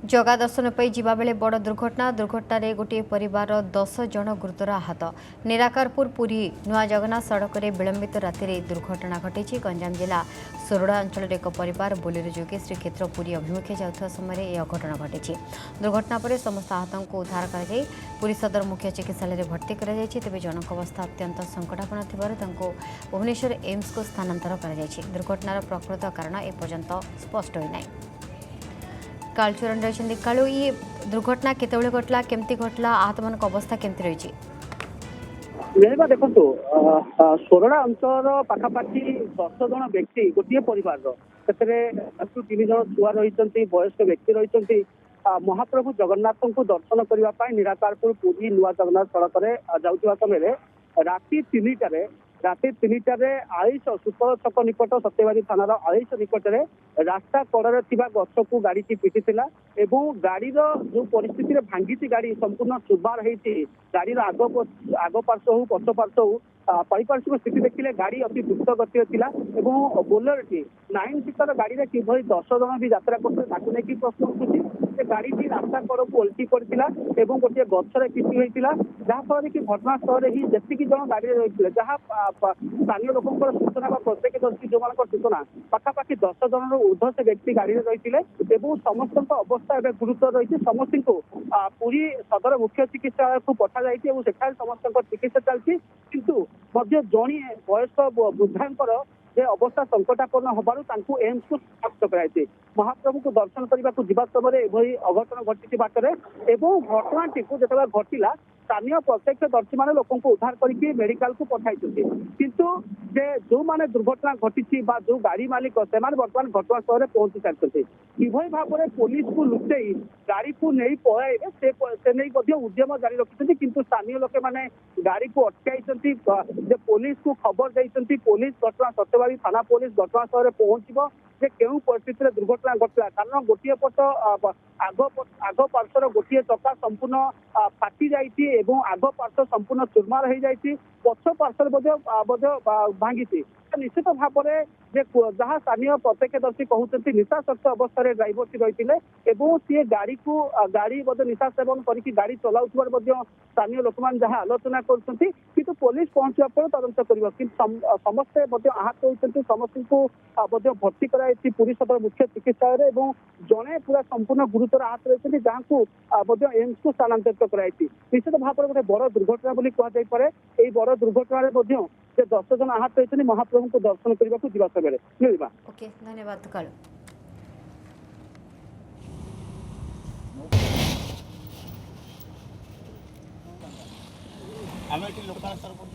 जगा दर्शन पर जीवा बेले बड़ दुर्घटना दुर्घटन गोटे परिवार 10 जन गुरुतर आहत। निराकारपुर पुरी नुआ जगन्नाथ सड़क में विलंबित राति दुर्घटना घटी। गंजाम जिला सोरड़ा अंचल एक परिवार बोलेरो जोगे श्रीक्षेत्र पुरी अभिमुखे जाउथवा समय यह अघटन घटी। दुर्घटना पर समस्त आहतों को उद्धार कर पुरी सदर मुख्य चिकित्सालय भर्ती कर तेज जनक अवस्था अत्यंत संकटापन्न थिबारु भुवनेश्वर एम्स को स्थानांतर कर दुर्घटनार प्रकृत कारण एपर्यंत स्पष्ट होई नाही। कालचूरण रही कालू ये दुर्घटना केतबेले घटला केमती घटला आहत मान अवस्था केमती रही मेहबा देखो सोरड़ा अंचल पाखापाखि 10 जन व्यक्ति गोटे परिवार तीन जन छुआ रही वयस्क व्यक्ति रही महाप्रभु जगन्नाथ को दर्शन करने निराकारपुर पुरी नुआ जगन्नाथ सड़क में जाऊा समय राति 3टार आईस सुपर छक निकट सत्यवादी थानार आईस निकट में रास्ता कड़े गछ को गाड़ी की पिटी गाड़ीर जो परिस्थिति भांगी गाड़ी संपूर्ण चुबार होती गाड़ी आग पार्श्व हो पछ पार्श्व हो पारिपार्श्विक स्थिति देखिले गाड़ी अति द्रुत गति बोलेरो टी 9 सीटर गाड़ी में किभली 10 जन भी यात्रा करते प्रश्न उठुची गाड़ी रास्ता कड़ को ओल्टी पड़ा गोटे गचर पिटी होता जहाँफल कि घटनास्थल ही जी जन गाड़ी रही जहाँ स्थानीय लोक सूचना प्रत्येकदर्शी जो सूचना पाखापाखि 10 जन ऊर्ध से व्यक्ति गाड़ी में रही समस्त अवस्था एवं गुरुतर रही समस्त को पुरी सदर मुख्य चिकित्सालय को पठाई समस्त चिकित्सा चलती किंतु जड़े वयस्क वृद्धांकर जे अवस्था संकटापन्न होबारु एम्स को स्वास्थ्य कराई महाप्रभु को दर्शन करने को जीवा समय एभली अघटन घटी बाटर एवं घटनाटी को जिते घटला स्थानीय प्रत्यक्षदर्शी मैंने लोक उद्धार करके मेडिकल को पठाई किंतु जे जो माने दुर्घटना घटी जो गाड़ी मालिक से बर्तमान घटनास्थल में पहुंची सारी किभली भाव में पुलिस को लुचई गाड़ी को नहीं पलाइबे से नहीं उद्यम जारी रखिंट किंतु स्थानीय लोके मैंने गाड़ी को अटकाई पुलिस को खबर देती पुलिस घटना सत्यवादी थाना पुलिस घटनास्थल में पहुंचब जे केउ परिस्थिति दुर्घटना घटला कारण गोटे पट आग पार्श्वर गोटे चक्का संपूर्ण फाटी जाइए आग पार्श्व संपूर्ण चुरमार हो जाइए पछ पार्श्वर भांगी निश्चित भाव में जहाँ स्थानीय प्रत्यक्षदर्शी कहते निशाशक्त अवस्था ड्राइवर टी रही सी गाड़ी को गाड़ी निशा सेवन करके गाड़ी चलाऊ स्थानीय लोक मैंने जहाँ आलोचना कर पुलिस पहुंचा पर तदंत कर समस्ते आहत होती समस्त को भर्ती कराई पुरी सदर मुख्य चिकित्सालय जड़े पूरा संपूर्ण गुरुतर आहत रही जहाँ को एम्स को स्थानांतरित कराई निश्चित भाव में गोटे बड़ दुर्घटना कहुपे यही बड़ दुर्घटन 10 जन आहत होती महाप्रभु को दर्शन करने को जीवा समय मिलवा। ओके धन्यवाद कालू। आम लोकल सरपंच